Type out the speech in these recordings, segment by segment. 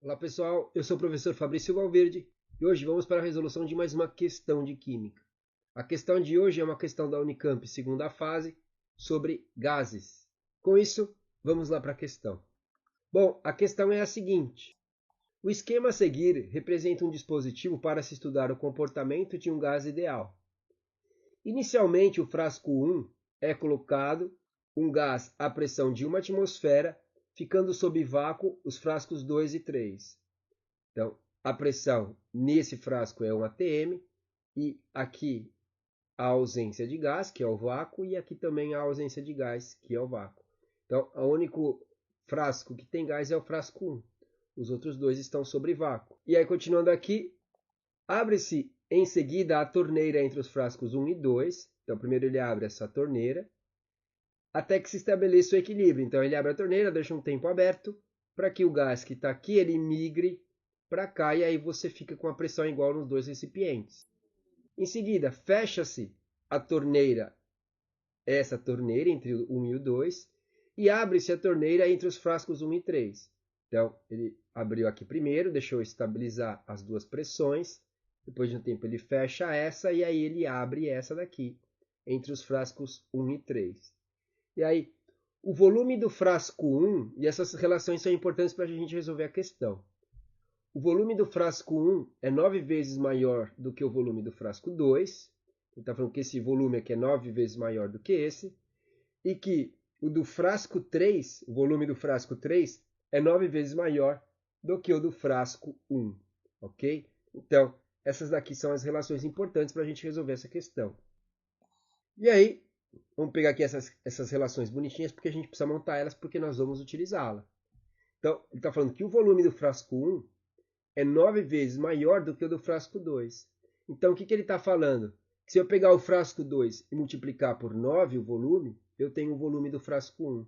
Olá pessoal, eu sou o professor Fabrício Valverde e hoje vamos para a resolução de mais uma questão de Química. A questão de hoje é uma questão da Unicamp, segunda fase, sobre gases. Com isso, vamos lá para a questão. Bom, a questão é a seguinte. O esquema a seguir representa um dispositivo para se estudar o comportamento de um gás ideal. Inicialmente, o frasco 1 é colocado um gás à pressão de 1 atmosfera, ficando sob vácuo os frascos 2 e 3. Então, a pressão nesse frasco é 1 atm, e aqui a ausência de gás, que é o vácuo, e aqui também a ausência de gás, que é o vácuo. Então, o único frasco que tem gás é o frasco 1. Os outros dois estão sobre vácuo. E aí, continuando aqui, abre-se em seguida a torneira entre os frascos 1 e 2. Então, primeiro ele abre essa torneira, até que se estabeleça o equilíbrio. Então, ele abre a torneira, deixa um tempo aberto, para que o gás que está aqui, ele migre para cá, e aí você fica com a pressão igual nos dois recipientes. Em seguida, fecha-se a torneira, essa torneira entre o 1 e o 2, e abre-se a torneira entre os frascos 1 e 3. Então, ele abriu aqui primeiro, deixou estabilizar as duas pressões, depois de um tempo ele fecha essa, e aí ele abre essa daqui, entre os frascos 1 e 3. E aí, o volume do frasco 1, e essas relações são importantes para a gente resolver a questão. O volume do frasco 1 é 9 vezes maior do que o volume do frasco 2. Ele está falando que esse volume aqui é 9 vezes maior do que esse. E que o do frasco 3, o volume do frasco 3, é 9 vezes maior do que o do frasco 1. Ok? Então, essas daqui são as relações importantes para a gente resolver essa questão. E aí, vamos pegar aqui essas relações bonitinhas, porque a gente precisa montar elas, porque nós vamos utilizá-la. Então, ele está falando que o volume do frasco 1 é 9 vezes maior do que o do frasco 2. Então, o que ele está falando? Que se eu pegar o frasco 2 e multiplicar por 9 o volume, eu tenho o volume do frasco 1.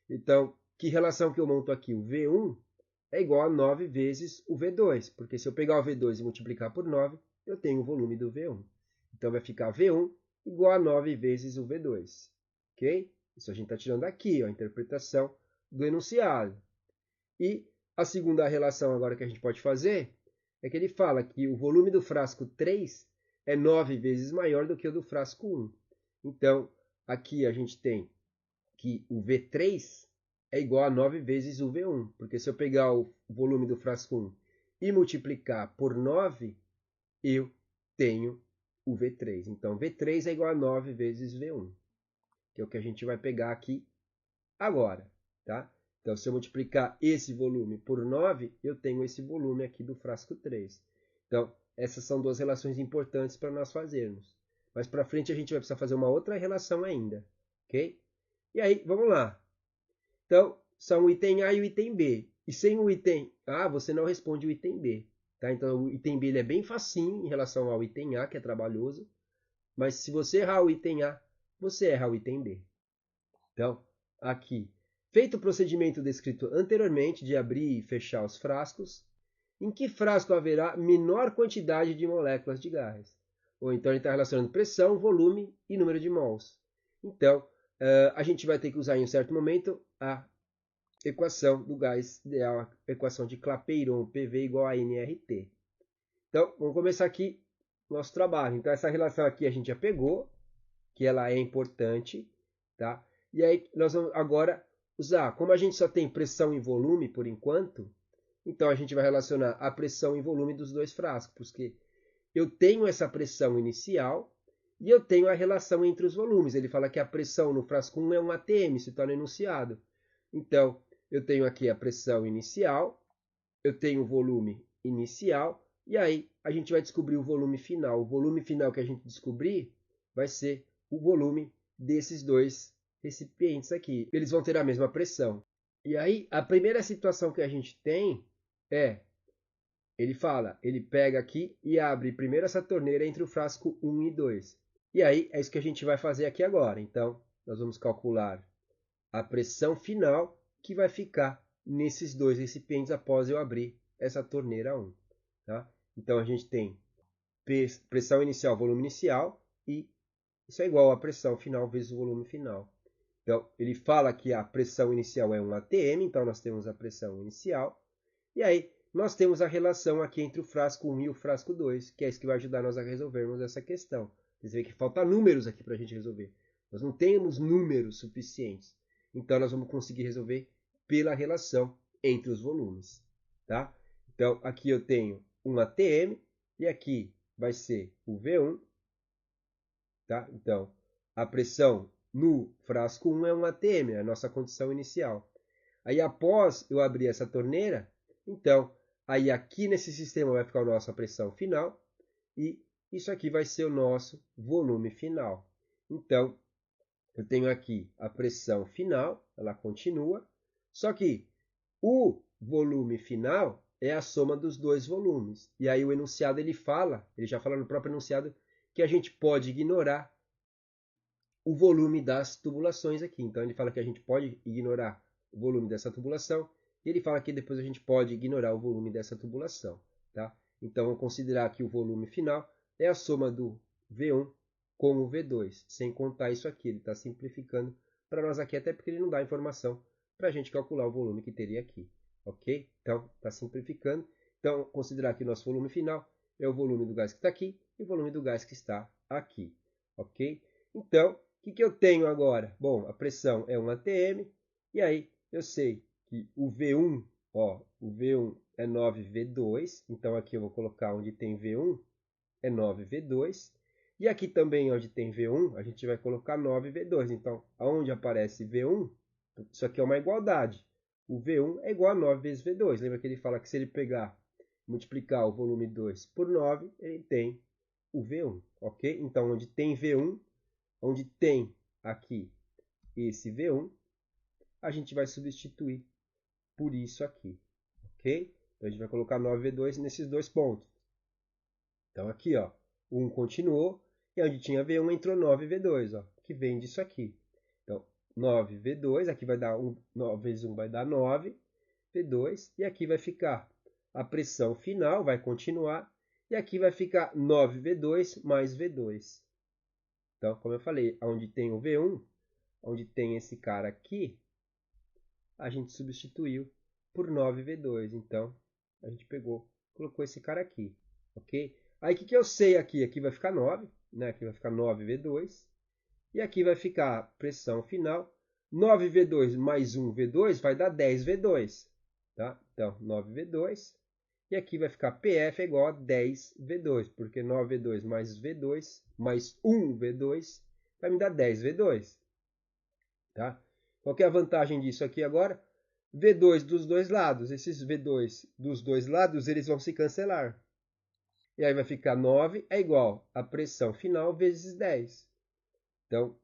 Então, que relação que eu monto aqui? O V1 é igual a 9 vezes o V2, porque se eu pegar o V2 e multiplicar por 9, eu tenho o volume do V1. Então, vai ficar V1 igual a 9 vezes o V2. Ok? Isso a gente está tirando aqui, ó, a interpretação do enunciado. E a segunda relação agora que a gente pode fazer é que ele fala que o volume do frasco 3 é 9 vezes maior do que o do frasco 1. Então, aqui a gente tem que o V3 é igual a 9 vezes o V1, porque se eu pegar o volume do frasco 1 e multiplicar por 9, eu tenho o V3. Então, V3 é igual a 9 vezes V1, que é o que a gente vai pegar aqui agora, tá? Então, se eu multiplicar esse volume por 9, eu tenho esse volume aqui do frasco 3. Então, essas são duas relações importantes para nós fazermos. Mas para frente a gente vai precisar fazer uma outra relação ainda, ok? E aí, vamos lá. Então, são o item A e o item B. E sem o item A, você não responde o item B. Tá? Então, o item B ele é bem facinho em relação ao item A, que é trabalhoso. Mas se você errar o item A, você erra o item B. Então, aqui, feito o procedimento descrito anteriormente de abrir e fechar os frascos, em que frasco haverá menor quantidade de moléculas de gás? Ou então ele está relacionando pressão, volume e número de mols. Então, a gente vai ter que usar em um certo momento a equação do gás ideal, a equação de Clapeyron, PV igual a nRT. Então, vamos começar aqui o nosso trabalho. Então, essa relação aqui a gente já pegou, que ela é importante, tá? E aí nós vamos agora usar, como a gente só tem pressão e volume por enquanto, então a gente vai relacionar a pressão e volume dos dois frascos, porque eu tenho essa pressão inicial e eu tenho a relação entre os volumes. Ele fala que a pressão no frasco 1 é 1 atm, isso está no enunciado. Então, eu tenho aqui a pressão inicial, eu tenho o volume inicial, e aí a gente vai descobrir o volume final. O volume final que a gente descobrir vai ser o volume desses dois recipientes aqui. Eles vão ter a mesma pressão. E aí, a primeira situação que a gente tem é, ele fala, ele pega aqui e abre primeiro essa torneira entre o frasco 1 e 2. E aí, é isso que a gente vai fazer aqui agora. Então, nós vamos calcular a pressão final que vai ficar nesses dois recipientes após eu abrir essa torneira 1. Tá? Então, a gente tem pressão inicial, volume inicial, e isso é igual à pressão final vezes o volume final. Então, ele fala que a pressão inicial é 1 atm, então nós temos a pressão inicial. E aí, nós temos a relação aqui entre o frasco 1 e o frasco 2, que é isso que vai ajudar nós a resolvermos essa questão. Vocês veem que falta números aqui para a gente resolver. Nós não temos números suficientes. Então, nós vamos conseguir resolver pela relação entre os volumes. Tá? Então, aqui eu tenho um ATM e aqui vai ser o V1. Tá? Então, a pressão no frasco 1 é um ATM, é a nossa condição inicial. Aí, após eu abrir essa torneira, então, aí aqui nesse sistema vai ficar a nossa pressão final e isso aqui vai ser o nosso volume final. Então, eu tenho aqui a pressão final, ela continua, só que o volume final é a soma dos dois volumes. E aí o enunciado ele já fala no próprio enunciado, que a gente pode ignorar o volume das tubulações aqui. Então ele fala que a gente pode ignorar o volume dessa tubulação, e ele fala que depois a gente pode ignorar o volume dessa tubulação. Tá? Então vamos considerar que o volume final é a soma do V1 com o V2, sem contar isso aqui. Ele está simplificando para nós aqui, até porque ele não dá informação para a gente calcular o volume que teria aqui. Ok? Então, está simplificando. Então, considerar que o nosso volume final é o volume do gás que está aqui e o volume do gás que está aqui. Ok? Então, o que eu tenho agora? Bom, a pressão é um ATM, e aí eu sei que o V1, ó, o V1 é 9V2, então aqui eu vou colocar onde tem V1, é 9V2, e aqui também onde tem V1, a gente vai colocar 9V2, então aonde aparece V1, isso aqui é uma igualdade, o V1 é igual a 9 vezes V2, lembra que ele fala que se ele pegar, multiplicar o volume 2 por 9, ele tem o V1, ok? Então onde tem V1, onde tem aqui esse V1, a gente vai substituir por isso aqui, ok? Então a gente vai colocar 9V2 nesses dois pontos. Então aqui, ó, 1 continuou, e onde tinha V1 entrou 9V2, ó, que vem disso aqui. Então 9V2, aqui vai dar 9 vezes 1 vai dar 9V2, e aqui vai ficar a pressão final, vai continuar, e aqui vai ficar 9V2 mais V2. Então, como eu falei, onde tem o V1, onde tem esse cara aqui, a gente substituiu por 9V2. Então, a gente colocou esse cara aqui, ok? Aí, o que eu sei aqui? Aqui vai ficar 9, né? Aqui vai ficar 9V2. E aqui vai ficar a pressão final. 9V2 mais 1V2 vai dar 10V2, tá? Então, 9V2. E aqui vai ficar PF é igual a 10V2, porque 9V2 mais V2 mais 1V2 vai me dar 10V2. Tá? Qual que é a vantagem disso aqui agora? V2 dos dois lados. Esses V2 dos dois lados eles vão se cancelar. E aí vai ficar 9 é igual a pressão final vezes 10. Então,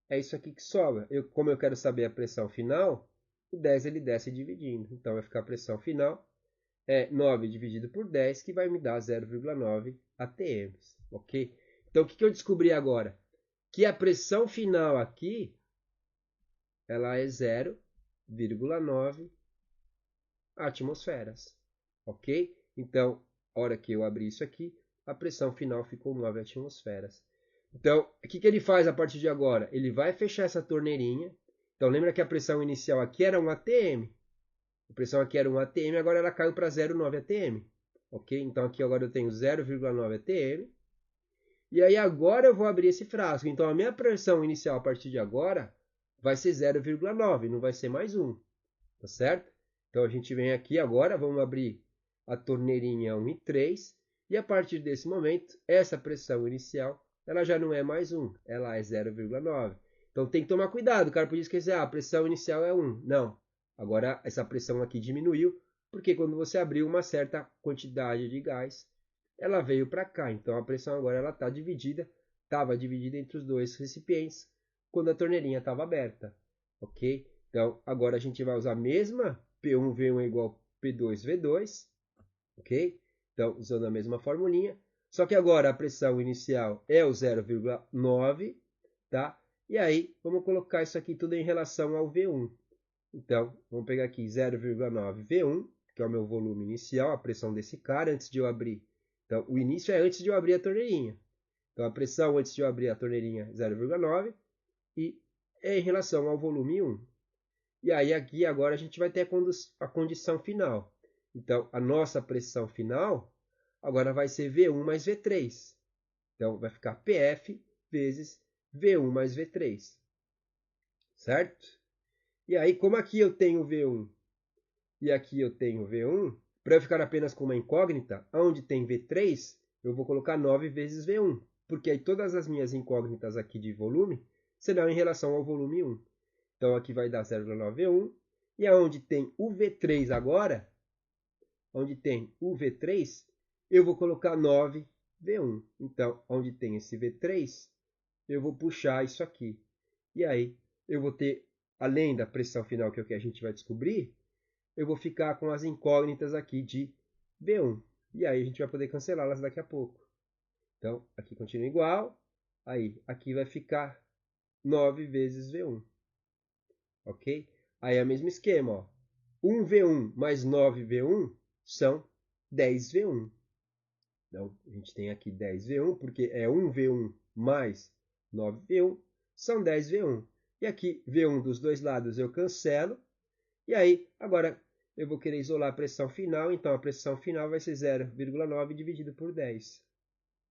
é isso aqui que sobra. Como eu quero saber a pressão final, o 10 ele desce dividindo. Então, vai ficar a pressão final é 9 dividido por 10, que vai me dar 0,9 atm, ok? Então, o que eu descobri agora? Que a pressão final aqui, ela é 0,9 atmosferas, ok? Então, a hora que eu abrir isso aqui, a pressão final ficou 9 atmosferas. Então, o que ele faz a partir de agora? Ele vai fechar essa torneirinha. Então, lembra que a pressão inicial aqui era um ATM. A pressão aqui era um ATM, agora ela caiu para 0,9 ATM. Ok? Então aqui agora eu tenho 0,9 ATM. E aí agora eu vou abrir esse frasco. Então a minha pressão inicial a partir de agora vai ser 0,9, não vai ser mais 1. Tá certo? Então a gente vem aqui agora, vamos abrir a torneirinha 1 e 3. E a partir desse momento, essa pressão inicial ela já não é mais 1, ela é 0,9. Então tem que tomar cuidado. O cara podia esquecer, a pressão inicial é 1. Não. Agora, essa pressão aqui diminuiu, porque quando você abriu uma certa quantidade de gás, ela veio para cá. Então, a pressão agora ela está dividida, estava dividida entre os dois recipientes, quando a torneirinha estava aberta. Ok? Então, agora a gente vai usar a mesma P1V1 é igual a P2V2. Ok? Então, usando a mesma formulinha. Só que agora a pressão inicial é o 0,9, tá? E aí, vamos colocar isso aqui tudo em relação ao V1. Então, vamos pegar aqui 0,9 V1, que é o meu volume inicial, a pressão desse cara, antes de eu abrir. Então, o início é antes de eu abrir a torneirinha. Então, a pressão antes de eu abrir a torneirinha, 0,9, e é em relação ao volume 1. E aí, aqui, agora, a gente vai ter a condição final. Então, a nossa pressão final agora vai ser V1 mais V3. Então, vai ficar PF vezes V1 mais V3. Certo? E aí, como aqui eu tenho V1 e aqui eu tenho V1, para eu ficar apenas com uma incógnita, onde tem V3, eu vou colocar 9 vezes V1. Porque aí todas as minhas incógnitas aqui de volume serão em relação ao volume 1. Então, aqui vai dar 0,9 V1. E aonde tem o V3 agora, onde tem o V3, eu vou colocar 9 V1. Então, onde tem esse V3, eu vou puxar isso aqui. E aí, eu vou ter, além da pressão final, que é o que a gente vai descobrir, eu vou ficar com as incógnitas aqui de V1. E aí, a gente vai poder cancelá-las daqui a pouco. Então, aqui continua igual. Aí, aqui vai ficar 9 vezes V1. Ok? Aí é o mesmo esquema, ó. 1V1 mais 9V1 são 10V1. Então, a gente tem aqui 10V1, porque é 1V1 mais 9V1, são 10V1. E aqui, V1 dos dois lados eu cancelo. E aí, agora, eu vou querer isolar a pressão final. Então, a pressão final vai ser 0,9 dividido por 10.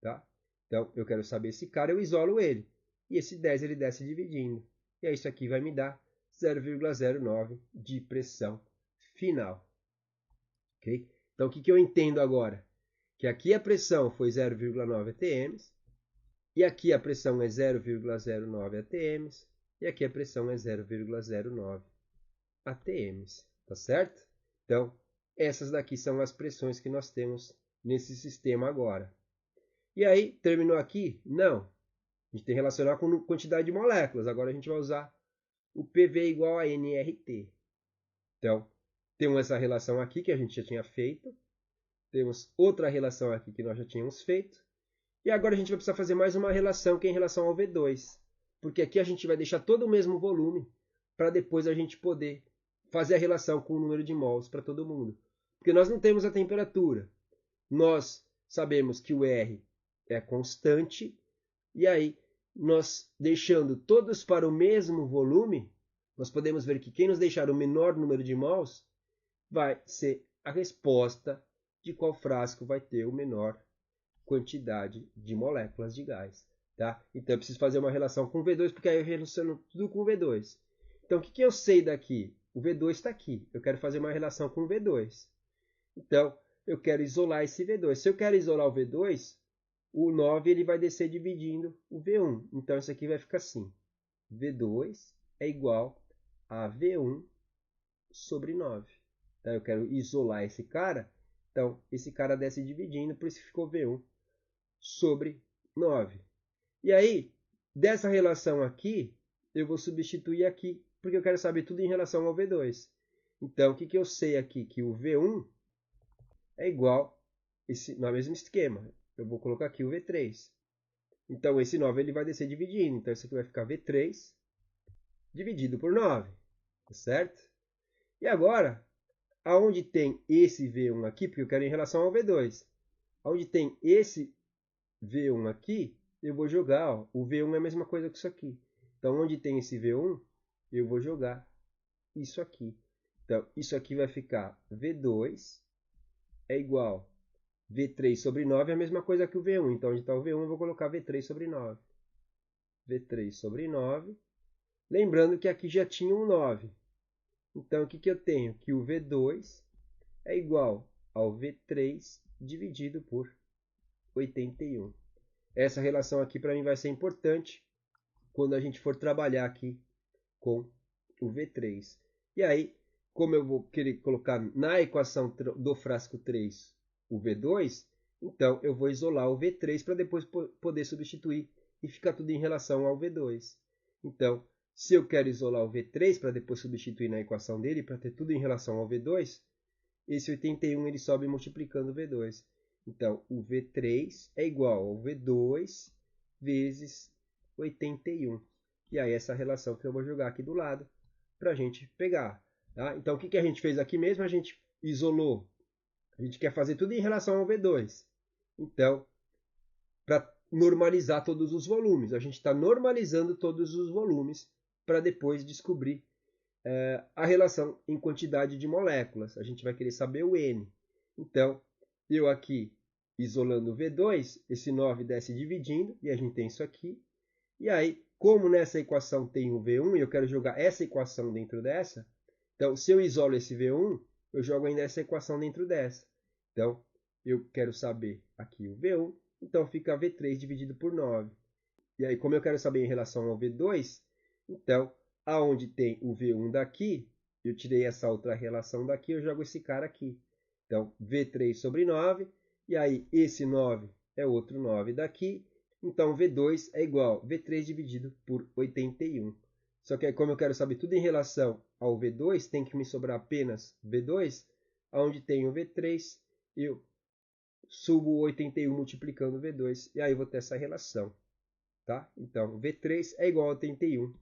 Tá? Então, eu quero saber esse cara, eu isolo ele. E esse 10 ele desce dividindo. E aí, isso aqui vai me dar 0,09 de pressão final. Okay? Então, o que eu entendo agora? Que aqui a pressão foi 0,9 atm, e aqui a pressão é 0,09 atm, e aqui a pressão é 0,09 atm. Tá certo? Então, essas daqui são as pressões que nós temos nesse sistema agora. E aí, terminou aqui? Não. A gente tem que relacionar com quantidade de moléculas. Agora a gente vai usar o PV igual a nRT. Então, temos essa relação aqui que a gente já tinha feito. Temos outra relação aqui que nós já tínhamos feito. E agora a gente vai precisar fazer mais uma relação que é em relação ao V2. Porque aqui a gente vai deixar todo o mesmo volume para depois a gente poder fazer a relação com o número de mols para todo mundo. Porque nós não temos a temperatura. Nós sabemos que o R é constante. E aí, nós deixando todos para o mesmo volume, nós podemos ver que quem nos deixar o menor número de mols vai ser a resposta de qual frasco vai ter o menor quantidade de moléculas de gás. Tá? Então eu preciso fazer uma relação com o V2, porque aí eu relaciono tudo com o V2. Então o que eu sei daqui? O V2 está aqui. Eu quero fazer uma relação com o V2. Então eu quero isolar esse V2. Se eu quero isolar o V2, o 9 ele vai descer dividindo o V1. Então isso aqui vai ficar assim. V2 é igual a V1 sobre 9. Então eu quero isolar esse cara. Então esse cara desce dividindo, por isso ficou V1 sobre 9. E aí, dessa relação aqui, eu vou substituir aqui, porque eu quero saber tudo em relação ao V2. Então, o que eu sei aqui? Que o V1 é igual, no mesmo esquema. Eu vou colocar aqui o V3. Então, esse 9 ele vai descer dividindo. Então, isso aqui vai ficar V3 dividido por 9. Certo? E agora, aonde tem esse V1 aqui, porque eu quero em relação ao V2. Aonde tem esse V1 aqui, eu vou jogar, ó, o V1 é a mesma coisa que isso aqui. Então, onde tem esse V1, eu vou jogar isso aqui. Então, isso aqui vai ficar V2 é igual V3 sobre 9, é a mesma coisa que o V1. Então, onde está o V1, eu vou colocar V3 sobre 9. V3 sobre 9. Lembrando que aqui já tinha um 9. Então, o que eu tenho? Que o V2 é igual ao V3 dividido por 81. Essa relação aqui para mim vai ser importante quando a gente for trabalhar aqui com o V3. E aí, como eu vou querer colocar na equação do frasco 3 o V2, então eu vou isolar o V3 para depois poder substituir e ficar tudo em relação ao V2. Então, se eu quero isolar o V3 para depois substituir na equação dele, para ter tudo em relação ao V2, esse 81 ele sobe multiplicando o V2. Então, o V3 é igual ao V2 vezes 81. E aí, essa relação que eu vou jogar aqui do lado para a gente pegar. Tá? Então, o que a gente fez aqui mesmo? A gente isolou. A gente quer fazer tudo em relação ao V2. Então, para normalizar todos os volumes, a gente está normalizando todos os volumes para depois descobrir a relação em quantidade de moléculas. A gente vai querer saber o N. Então, eu aqui, isolando o V2, esse 9 desce dividindo, e a gente tem isso aqui. E aí, como nessa equação tem o V1, e eu quero jogar essa equação dentro dessa, então, se eu isolo esse V1, eu jogo ainda essa equação dentro dessa. Então, eu quero saber aqui o V1, então fica V3 dividido por 9. E aí, como eu quero saber em relação ao V2, então, aonde tem o V1 daqui, eu tirei essa outra relação daqui, eu jogo esse cara aqui. Então, V3 sobre 9, e aí esse 9 é outro 9 daqui, então V2 é igual a V3 dividido por 81. Só que aí, como eu quero saber tudo em relação ao V2, tem que me sobrar apenas V2, onde tem o V3, eu subo o 81 multiplicando o V2, e aí eu vou ter essa relação. Tá? Então, V3 é igual a 81,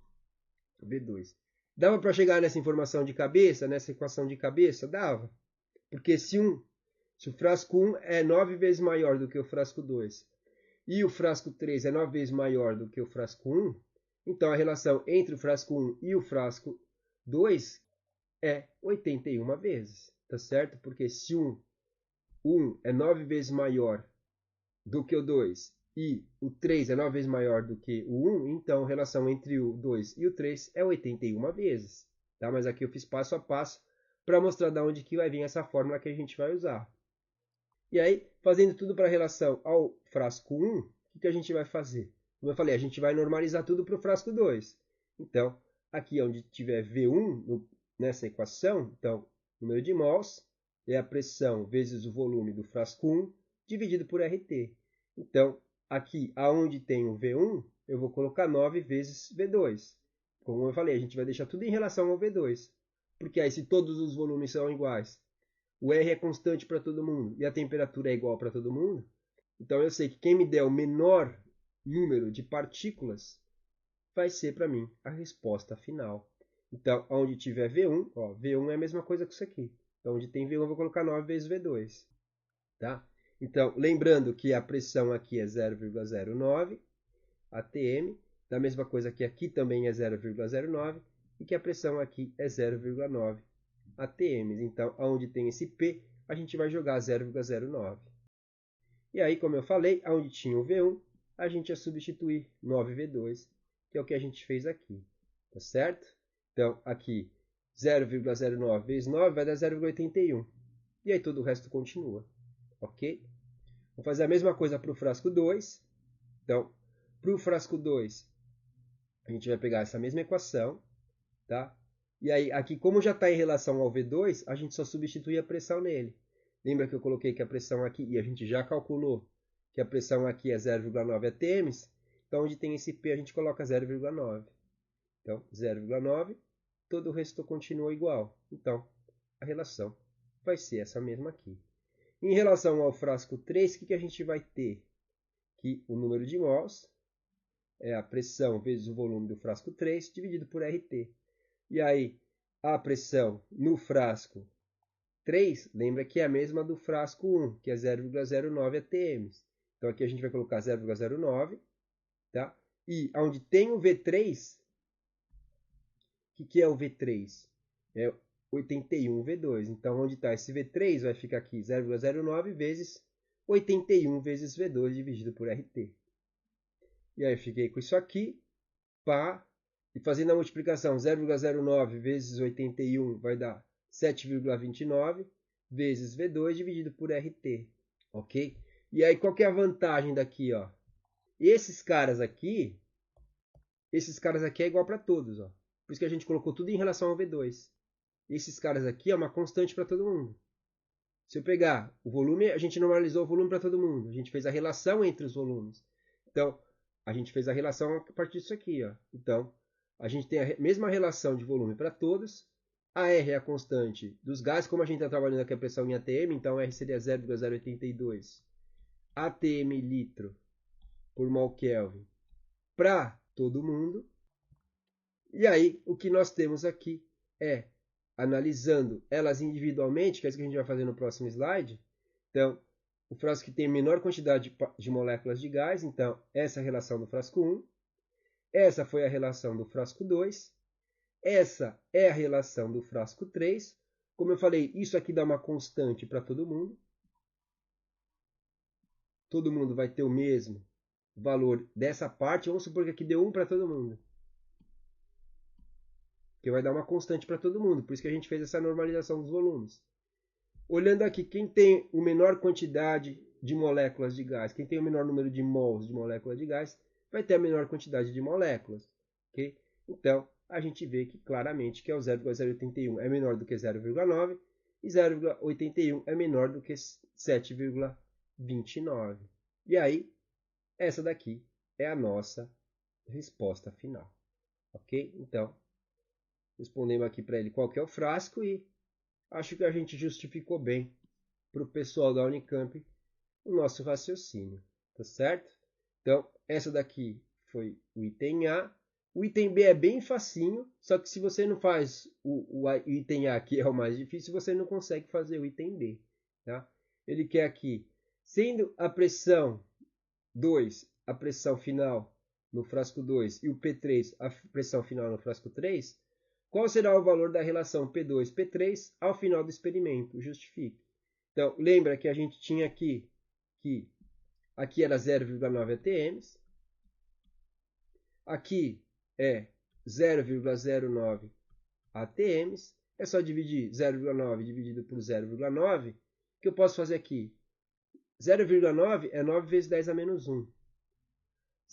V2. Dava para chegar nessa informação de cabeça, nessa equação de cabeça? Dava. Porque se o frasco 1 é 9 vezes maior do que o frasco 2, e o frasco 3 é 9 vezes maior do que o frasco 1, então a relação entre o frasco 1 e o frasco 2 é 81 vezes, tá certo? Porque se o 1 é 9 vezes maior do que o 2 e o 3 é 9 vezes maior do que o 1, então a relação entre o 2 e o 3 é 81 vezes. Tá? Mas aqui eu fiz passo a passo para mostrar de onde que vai vir essa fórmula que a gente vai usar. E aí, fazendo tudo para a relação ao frasco 1, o que a gente vai fazer? Como eu falei, a gente vai normalizar tudo para o frasco 2. Então, aqui onde tiver V1 nessa equação, então, número de mols é a pressão vezes o volume do frasco 1 dividido por RT. Então, aqui aonde tem o V1, eu vou colocar 9 vezes V2. Como eu falei, a gente vai deixar tudo em relação ao V2. Porque aí, se todos os volumes são iguais, o R é constante para todo mundo e a temperatura é igual para todo mundo, então eu sei que quem me der o menor número de partículas vai ser para mim a resposta final. Então, onde tiver V1, ó, V1 é a mesma coisa que isso aqui. Então, onde tem V1, eu vou colocar 9 vezes V2. Tá? Então, lembrando que a pressão aqui é 0,09 atm, da mesma coisa que aqui também é 0,09 e que a pressão aqui é 0,9 atm. Então, onde tem esse P, a gente vai jogar 0,09. E aí, como eu falei, onde tinha o V1, a gente ia substituir 9V2, que é o que a gente fez aqui. Tá certo? Então, aqui, 0,09 vezes 9 vai dar 0,81. E aí todo o resto continua. Ok? Vou fazer a mesma coisa para o frasco 2. Então, para o frasco 2, a gente vai pegar essa mesma equação. Tá? E aí, aqui, como já está em relação ao V2, a gente só substitui a pressão nele. Lembra que eu coloquei que a pressão aqui, e a gente já calculou que a pressão aqui é 0,9 atm, então onde tem esse P a gente coloca 0,9. Então, 0,9, todo o resto continua igual. Então, a relação vai ser essa mesma aqui. Em relação ao frasco 3, o que a gente vai ter? Que o número de mols é a pressão vezes o volume do frasco 3 dividido por RT. E aí, a pressão no frasco 3, lembra que é a mesma do frasco 1, que é 0,09 atm. Então, aqui a gente vai colocar 0,09, tá? E onde tem o V3, o que é o V3? É 81 V2. Então, onde está esse V3, vai ficar aqui 0,09 vezes 81 vezes V2 dividido por RT. E aí, eu fiquei com isso aqui, pá, e fazendo a multiplicação, 0,09 vezes 81 vai dar 7,29 vezes V2 dividido por RT, ok? E aí, qual que é a vantagem daqui, ó? Esses caras aqui é igual para todos, ó. Por isso que a gente colocou tudo em relação ao V2. Esses caras aqui é uma constante para todo mundo. Se eu pegar o volume, a gente normalizou o volume para todo mundo. A gente fez a relação entre os volumes. Então, a gente fez a relação a partir disso aqui, ó. Então, a gente tem a mesma relação de volume para todos. A R é a constante dos gases, como a gente está trabalhando aqui a pressão em atm, então R seria 0,082 atm litro por mol Kelvin para todo mundo. E aí, o que nós temos aqui é, analisando elas individualmente, que é isso que a gente vai fazer no próximo slide. Então, o frasco que tem a menor quantidade de moléculas de gás, então, essa é a relação do frasco 1. Essa foi a relação do frasco 2. essa é a relação do frasco 3. Como eu falei, isso aqui dá uma constante para todo mundo. Todo mundo vai ter o mesmo valor dessa parte. Vamos supor que aqui deu 1 para todo mundo. Que vai dar uma constante para todo mundo. Por isso que a gente fez essa normalização dos volumes. Olhando aqui, quem tem a menor quantidade de moléculas de gás, quem tem o menor número de mols de moléculas de gás, vai ter a menor quantidade de moléculas. Okay? Então, a gente vê que claramente que é o 0,081 é menor do que 0,9 e 0,81 é menor do que 7,29. E aí, essa daqui é a nossa resposta final. Ok? Então, respondemos aqui para ele qual que é o frasco e acho que a gente justificou bem para o pessoal da Unicamp o nosso raciocínio. Tá certo? Então, essa daqui foi o item A. O item B é bem facinho, só que se você não faz o item A, que é o mais difícil, você não consegue fazer o item B. Tá? Ele quer aqui, sendo a pressão 2, a pressão final no frasco 2 e o P3, a pressão final no frasco 3, qual será o valor da relação P2, P3 ao final do experimento? Justifique. Então, lembra que a gente tinha aqui que aqui era 0,9 atm, aqui é 0,09 atm, é só dividir 0,9 dividido por 0,9, que eu posso fazer aqui? 0,9 é 9 vezes 10 a menos 1.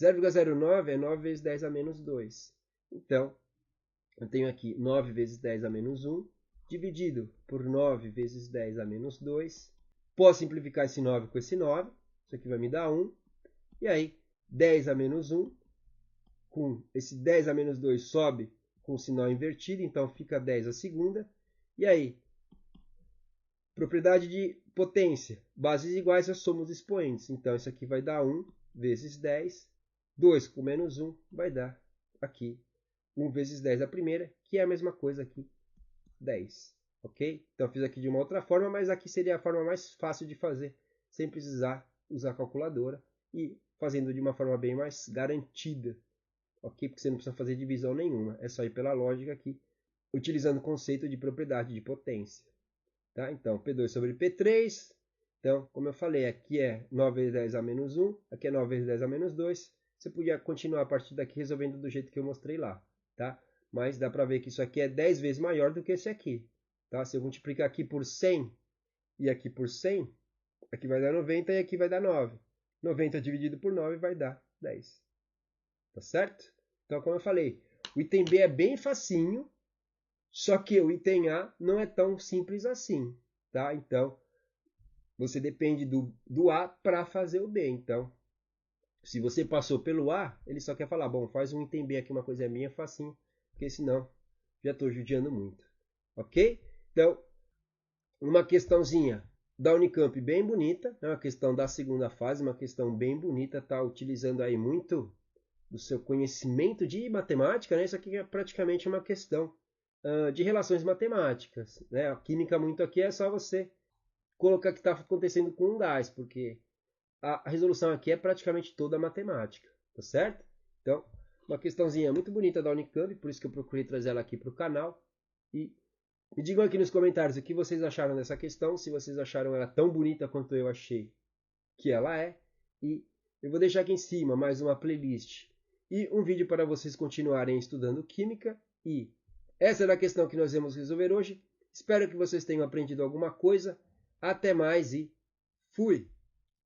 0,09 é 9 vezes 10 a menos 2. Então, eu tenho aqui 9 vezes 10 a menos 1, dividido por 9 vezes 10 a menos 2. Posso simplificar esse 9 com esse 9. Isso aqui vai me dar 1. E aí, 10 a menos 1, com esse 10 a menos 2 sobe com o sinal invertido, então fica 10 a segunda. E aí, propriedade de potência. Bases iguais, eu somo os expoentes. Então, isso aqui vai dar 1 vezes 10. 2 com menos 1 vai dar aqui 1 vezes 10 a primeira, que é a mesma coisa aqui, 10. Ok? Então, fiz aqui de uma outra forma, mas aqui seria a forma mais fácil de fazer, sem precisar usar a calculadora e fazendo de uma forma bem mais garantida. Ok? Porque você não precisa fazer divisão nenhuma, é só ir pela lógica aqui, utilizando o conceito de propriedade de potência. Tá? Então, P2 sobre P3. Então, como eu falei, aqui é 9 vezes 10 a menos 1, aqui é 9 vezes 10 a menos 2. Você podia continuar a partir daqui resolvendo do jeito que eu mostrei lá. Tá? Mas dá para ver que isso aqui é 10 vezes maior do que esse aqui. Tá? Se eu multiplicar aqui por 100 e aqui por 100, aqui vai dar 90 e aqui vai dar 9. 90 dividido por 9 vai dar 10. Tá certo? Então, como eu falei, o item B é bem facinho, só que o item A não é tão simples assim. Tá? Então, você depende do A para fazer o B. Então, se você passou pelo A, ele só quer falar, bom, faz um item B aqui, uma coisa minha, facinho, porque senão já estou judiando muito. Ok? Então, uma questãozinha da Unicamp bem bonita, é uma questão da segunda fase, uma questão bem bonita, tá utilizando aí muito do seu conhecimento de matemática, né? Isso aqui é praticamente uma questão de relações matemáticas, né? A química muito aqui é só você colocar o que está acontecendo com um gás, porque a resolução aqui é praticamente toda matemática, tá certo? Então, uma questãozinha muito bonita da Unicamp, por isso que eu procurei trazer ela aqui para o canal. E me digam aqui nos comentários o que vocês acharam dessa questão, se vocês acharam ela tão bonita quanto eu achei que ela é. E eu vou deixar aqui em cima mais uma playlist e um vídeo para vocês continuarem estudando química. E essa era a questão que nós vamos resolver hoje. Espero que vocês tenham aprendido alguma coisa. Até mais e fui!